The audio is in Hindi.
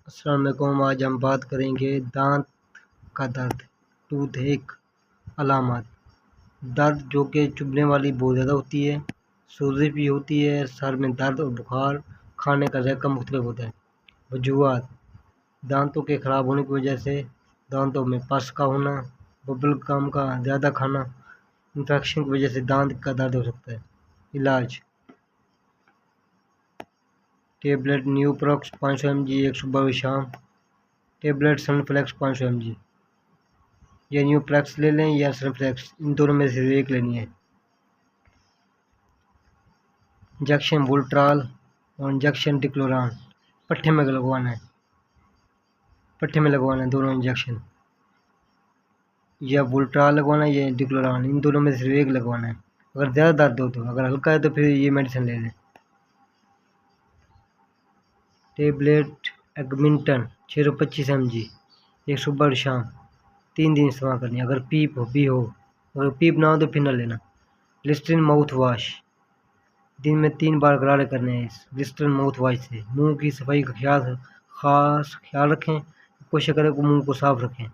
अस्सलाम वालेकुम। आज हम बात करेंगे दांत का दर्द, टूथ एक अलामत। दर्द जो कि चुभने वाली बहुत ज़्यादा होती है, सूजश भी होती है, सर में दर्द और बुखार, खाने का जायका मुख्तलिफ होता है। वजूहात: दांतों के ख़राब होने की वजह से, दांतों में पस का होना, बबल गम का ज़्यादा खाना, इन्फेक्शन की वजह से दांत का दर्द हो सकता है। इलाज: टेबलेट न्यूप्रोक्स 500 mg एक सुबह और शाम, टेबलेट सनफ्लेक्स 500 mg, या न्यूप्लेक्स ले लें या सनफ्लेक्स, इन दोनों में से एक लेनी है। इंजेक्शन वोल्ट्राल और इंजेक्शन डिक्लोरान पट्टे में लगवाना है, दोनों इंजेक्शन, या वोल्ट्राल लगवाना है या डिक्लोरान, इन दोनों में से एक लगवाना है। अगर ज़्यादा दर्द हो तो, अगर हल्का है तो फिर ये मेडिसिन ले लें। टेबलेट एगमिंटन 625 mg एक सुबह और शाम, 3 दिन इस्तेमाल करनी है। अगर पीप ना हो तो फिर न लेना। लिस्ट्रीन माउथ वाश दिन में 3 बार गरारे करने हैं। इस लिस्ट्रीन माउथ वाश से मुंह की सफाई का खास ख्याल रखें। कोशिश करें कि मुंह को साफ रखें।